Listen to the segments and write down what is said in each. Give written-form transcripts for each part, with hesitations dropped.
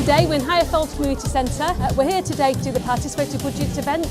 today we're in Highfield Community Centre. We're here today to do the Participatory Budget event.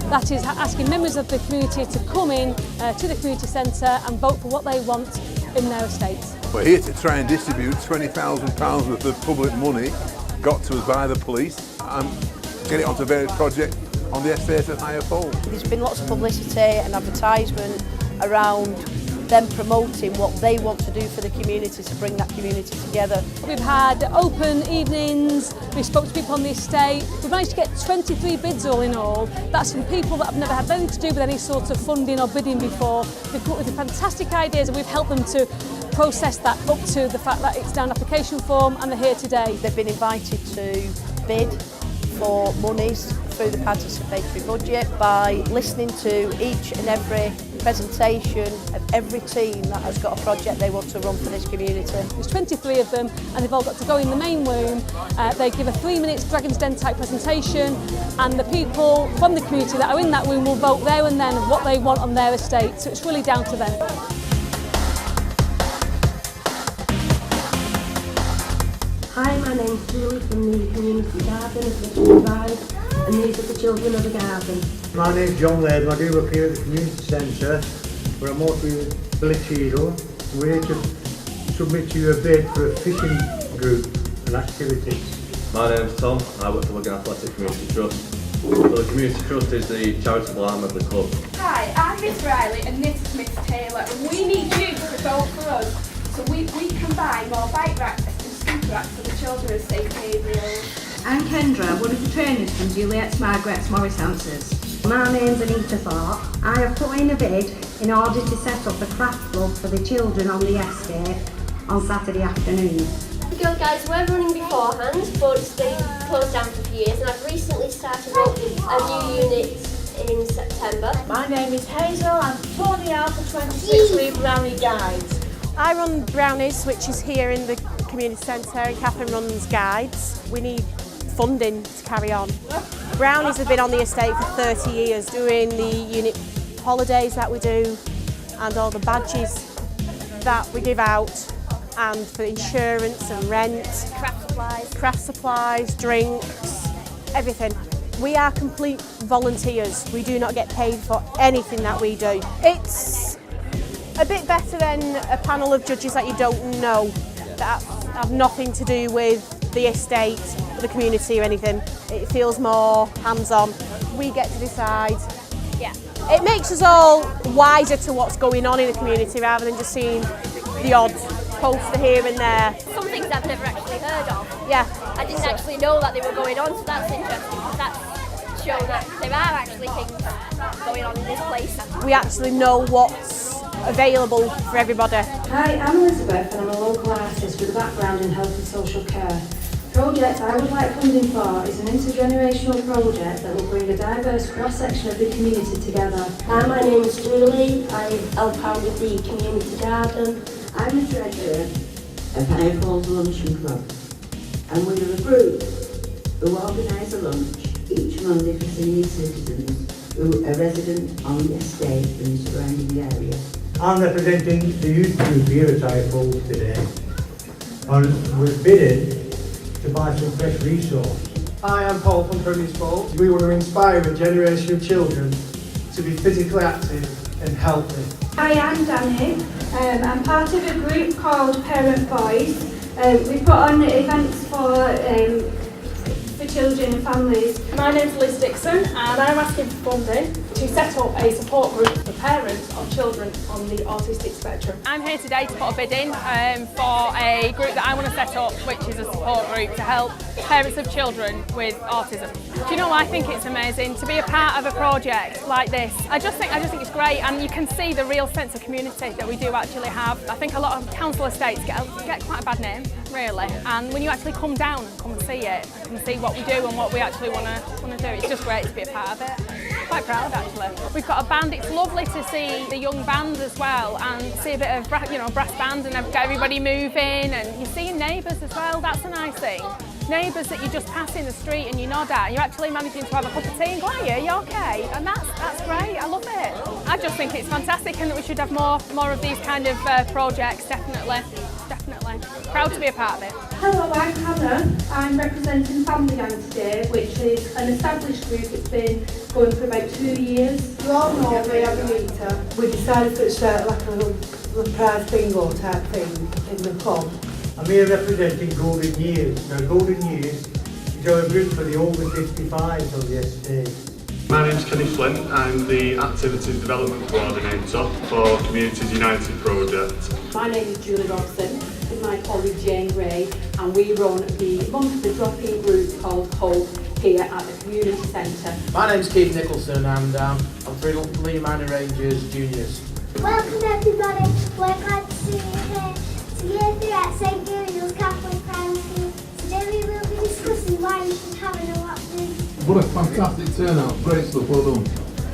That is asking members of the community to come in to the community centre and vote for what they want in their estates. We're here to try and distribute £20,000 worth of public money got to us by the police and get it onto various projects on the estate at Highfield. There's been lots of publicity and advertisement around them promoting what they want to do for the community to bring that community together. We've had open evenings, we spoke to people on the estate. We've managed to get 23 bids all in all. That's from people that have never had anything to do with any sort of funding or bidding before. They've come up with fantastic ideas and we've helped them to process that up to the fact that it's down an application form and they're here today. They've been invited to bid for monies through the participatory budget by listening to each and every presentation of every team that has got a project they want to run for this community. There's 23 of them and they've all got to go in the main room. They give a 3-minute Dragon's Den type presentation and the people from the community that are in that room will vote there and then what they want on their estate, so it's really down to them. Hi, my name's Julie from the Community Garden as Mr. Advice, and these are the children of the garden. My name's John Laird and I do work here at the Community Centre where I'm working with Billy Cheadle. We're here to submit to you a bid for a fishing group and activities. My name's Tom, I work for Wigan Athletic Community Trust. So the Community Trust is the charitable arm of the club. Hi, I'm Miss Riley and this is Miss Taylor and we need you to vote for us so we can buy more bike racks and scooter racks for the children of St Gabriel's. I'm Kendra, one of the trainers from Juliet's Margaret's Morris Houses. My name's Anita Thorpe. I have put in a bid in order to set up a craft club for the children on the estate on Saturday afternoon. Girl guys, we're running beforehand, but it's been closed down for a few years and I've recently started up a new unit in September. My name is Hazel, I'm Tony out for 26 Leave Brownie Guides. I run Brownies, which is here in the community centre, and Catherine runs Guides. We need funding to carry on. Brownies have been on the estate for 30 years, doing the unit holidays that we do and all the badges that we give out, and for insurance and rent, craft supplies, drinks, everything. We are complete volunteers. We do not get paid for anything that we do. It's a bit better than a panel of judges that you don't know, that have nothing to do with the estate, the community or anything. It feels more hands-on. We get to decide. Yeah. It makes us all wiser to what's going on in the community rather than just seeing the odd poster here and there. Some things I've never actually heard of. Yeah. I didn't actually know that they were going on, so that's interesting because that's shown that there are actually things going on in this place. We actually know what's available for everybody. Hi, I'm Elizabeth and I'm a local artist with a background in health and social care. The project I would like funding for is an intergenerational project that will bring a diverse cross-section of the community together. Hi, my name is Julie. I help out with the community garden. I'm the treasurer of Highfield Luncheon Club, and we're a group who organise a lunch each Monday for senior citizens who are resident on the estate and the surrounding area. I'm representing the youth group here at Highfield today, and we're bidding to buy some fresh resource. Hi, I'm Paul from Primary School. We want to inspire a generation of children to be physically active and healthy. Hi, I'm Danny. I'm part of a group called Parent Voice. We put on events for children and families. My name's Liz Dixon and I'm asking for funding to set up a support group for parents of children on the autistic spectrum. I'm here today to put a bid in for a group that I want to set up, which is a support group to help parents of children with autism. Do you know, I think it's amazing to be a part of a project like this. I just think it's great, and you can see the real sense of community that we do actually have. I think a lot of council estates get quite a bad name, really, and when you actually come down and come and see it, and see what we do and what we actually want to do, it's just great to be a part of it. Quite proud actually. We've got a band. It's lovely to see the young band as well and see a bit of brass band and get everybody moving, and you're seeing neighbours as well. That's a nice thing. Neighbours that you just pass in the street and you nod at, and you're actually managing to have a cup of tea and go, "Are you okay?" And that's great. I love it. I just think it's fantastic, and that we should have more of these kind of projects. Definitely. definitely. Proud to be a part of it. Hello, I'm Hannah. I'm representing Family Gang today, which is an established group. It's been going for about 2 years. You all know me, I'm Anita. We decided to start like a prize bingo type thing in the club. I'm here representing Golden Years. Now, Golden Years is our group for the over 55s on the estate. My name's Kenny Flint. I'm the Activities Development Coordinator for Communities United project. My name is Julie Robson with my colleague Jane Gray, and we run the monthly drop-in group called Hope here at the Community Centre. My name's Keith Nicholson and I'm through Lee Minor Rangers Juniors. Welcome everybody, we're glad to see you here. Year 3 at St Gabriel's Catholic Primary School. Today we will be discussing why we should have an electric. What a fantastic turnout, great stuff, well done.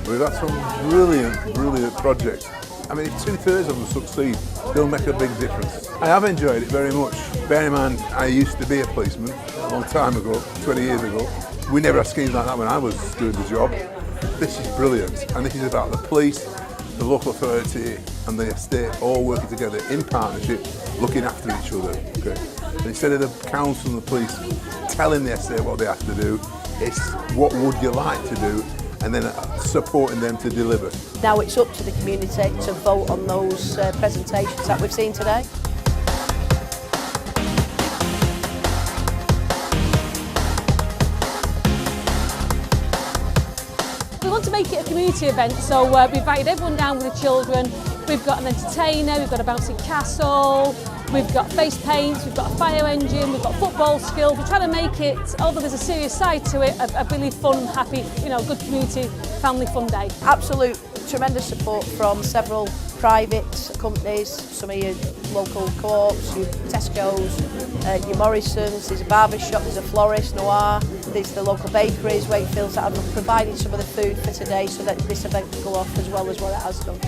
We've had some brilliant projects. I mean, if 2/3 of them succeed, they'll make a big difference. I have enjoyed it very much. Bear in mind, I used to be a policeman a long time ago, 20 years ago. We never had schemes like that when I was doing the job. This is brilliant, and this is about the police, the local authority and the estate all working together in partnership, looking after each other. Okay? And instead of the council and the police telling the estate what they have to do, it's what would you like to do, and then supporting them to deliver. Now it's up to the community to vote on those presentations that we've seen today. We want to make it a community event, so we've invited everyone down with the children. We've got an entertainer, we've got a bouncing castle, we've got face paints, we've got a fire engine, we've got football skills. We're trying to make it, although there's a serious side to it, a really fun, happy, good community, family fun day. Absolute tremendous support from several private companies, some of your local co-ops, your Tesco's, your Morrison's, there's a barber shop, there's a florist, Noir, there's the local bakeries, Wakefield's, that have provided some of the food for today so that this event can go off as well as what it has done.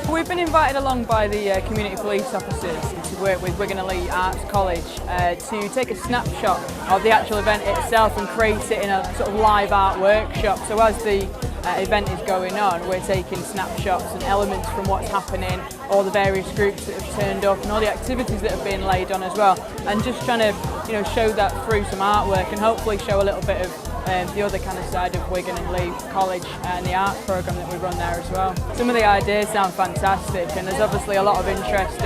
We've been invited along by the community police officers to work with Wigan Elite Arts College to take a snapshot of the actual event itself and create it in a sort of live art workshop. So as the event is going on, we're taking snapshots and elements from what's happening, all the various groups that have turned up and all the activities that have been laid on as well, and just trying to show that through some artwork and hopefully show a little bit of the other kind of side of Wigan and Lee College and the arts programme that we run there as well. Some of the ideas sound fantastic, and there's obviously a lot of interest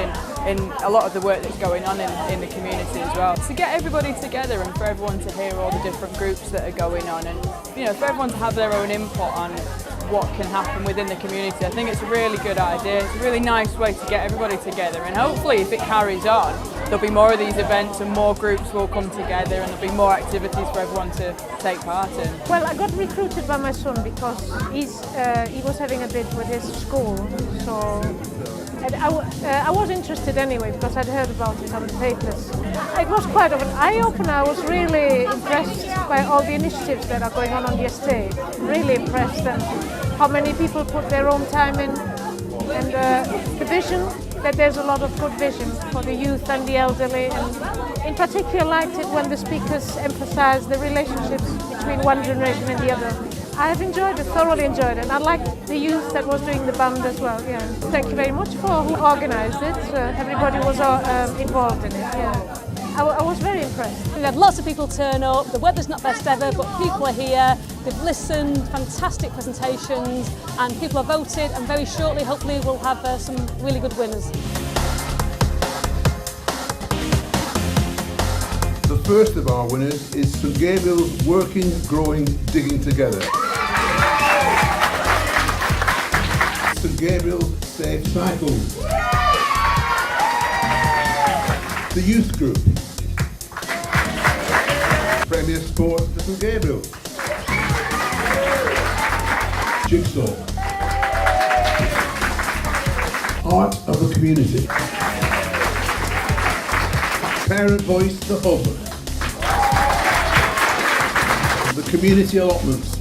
in a lot of the work that's going on in the community as well. To get everybody together and for everyone to hear all the different groups that are going on, and for everyone to have their own input on what can happen within the community, I think it's a really good idea. It's a really nice way to get everybody together, and hopefully if it carries on, there'll be more of these events and more groups will come together and there'll be more activities for everyone to take part in. Well, I got recruited by my son because he was having a bid with his school, so and I was interested anyway because I'd heard about it on the papers. It was quite of an eye-opener. I was really impressed by all the initiatives that are going on the estate. Really impressed, and how many people put their own time in, and the vision, that there's a lot of good vision for the youth and the elderly, and in particular liked it when the speakers emphasised the relationships between one generation and the other. I have enjoyed it, thoroughly enjoyed it, and I liked the youth that was doing the band as well. Yeah. Thank you very much for who organised it. Everybody was involved in it. Yeah. I was very impressed. We've had lots of people turn up. The weather's not best ever, but people are here. They've listened, fantastic presentations, and people have voted, and very shortly, hopefully, we'll have some really good winners. The first of our winners is St Gabriel's Working, Growing, Digging Together. St Gabriel's Safe Cycles. The Youth Group. Premier Sports for St Gabriel. Jigsaw. Art of the Community. Parent Voice, the Hub. The Community Allotments.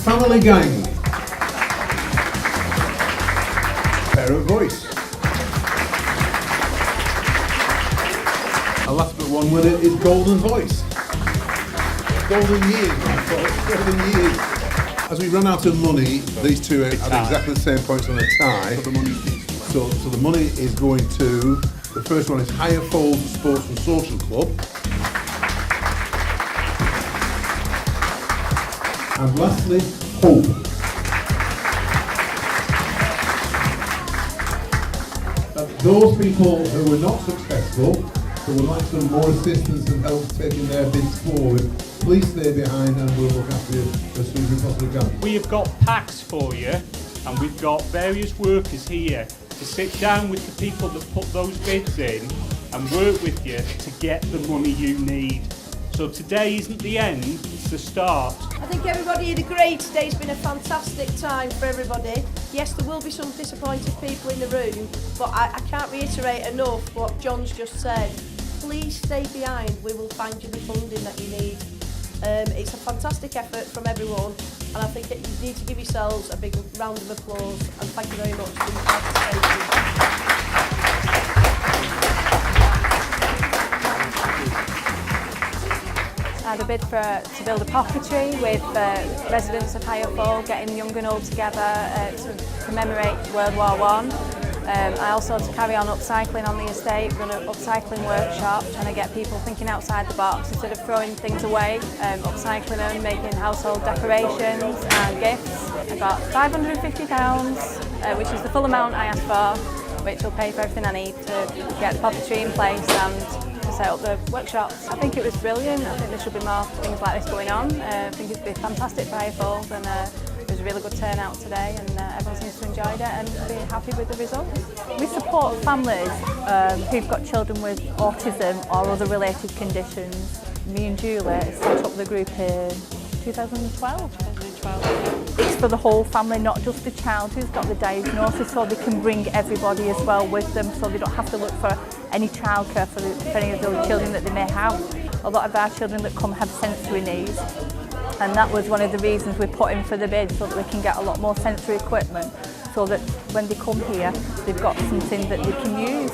Family Gang. Parent Voice. And last but one winner is Golden Voice. golden years, my folks, golden years. As we run out of money, these two are at exactly the same points on a tie. So the money is going to, the first one is Higher Fold Sports and Social Club. And lastly, Hope. Those people who were not successful, who would like some more assistance and help taking their bids forward, please stay behind and we'll look after you as soon as we possibly can. We have got packs for you, and we've got various workers here to sit down with the people that put those bids in and work with you to get the money you need. So today isn't the end, it's the start. I think everybody had a great day. It's been a fantastic time for everybody. Yes, there will be some disappointed people in the room, but I can't reiterate enough what John's just said. Please stay behind. We will find you the funding that you need. It's a fantastic effort from everyone, and I think that you need to give yourselves a big round of applause, and thank you very much for your participation. I had a bid to build a Participatory with residents of Higher Fold, getting young and old together to commemorate World War I. I also had to carry on upcycling on the estate, run an upcycling workshop, trying to get people thinking outside the box instead of throwing things away, upcycling them, making household decorations and gifts. I got £550, which is the full amount I asked for, which will pay for everything I need to get the Participatory in place and set up the workshops. I think it was brilliant. I think there should be more things like this going on. I think it'd be fantastic for Higher Fold, and it was a really good turnout today, and everyone seems to enjoy it and be happy with the results. We support families who've got children with autism or other related conditions. Me and Julie set up the group in 2012. It's for the whole family, not just the child who's got the diagnosis, so they can bring everybody as well with them, so they don't have to look for any childcare for any of the children that they may have. A lot of our children that come have sensory needs, and that was one of the reasons we put in for the bid, so that we can get a lot more sensory equipment, so that when they come here, they've got something that they can use.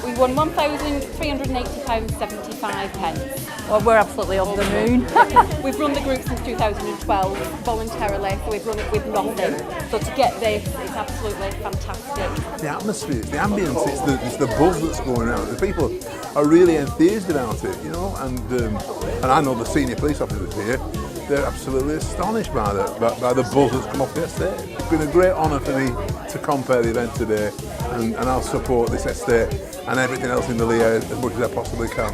We won £1,380.75. Well, we're absolutely over the moon. We've run the group since 2012 voluntarily, so we've run it with nothing. So to get this, it's absolutely fantastic. The atmosphere, it's the ambience, it's the buzz that's going around. The people are really enthused about it, you know, and I know the senior police officers here. They're absolutely astonished by the buzz that's come off the estate. It's been a great honour for me to compare the event today, and I'll support this estate and everything else in the Lee area as much as I possibly can.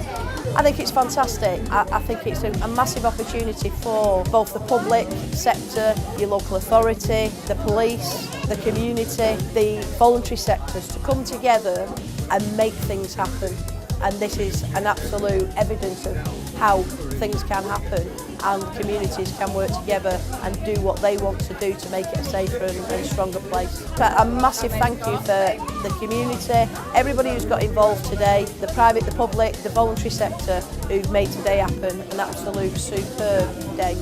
I think it's fantastic. I think it's a massive opportunity for both the public sector, your local authority, the police, the community, the voluntary sectors to come together and make things happen. And this is an absolute evidence of how things can happen and communities can work together and do what they want to do to make it a safer and stronger place. A massive thank you for the community, everybody who's got involved today, the private, the public, the voluntary sector who've made today happen. An absolute superb day.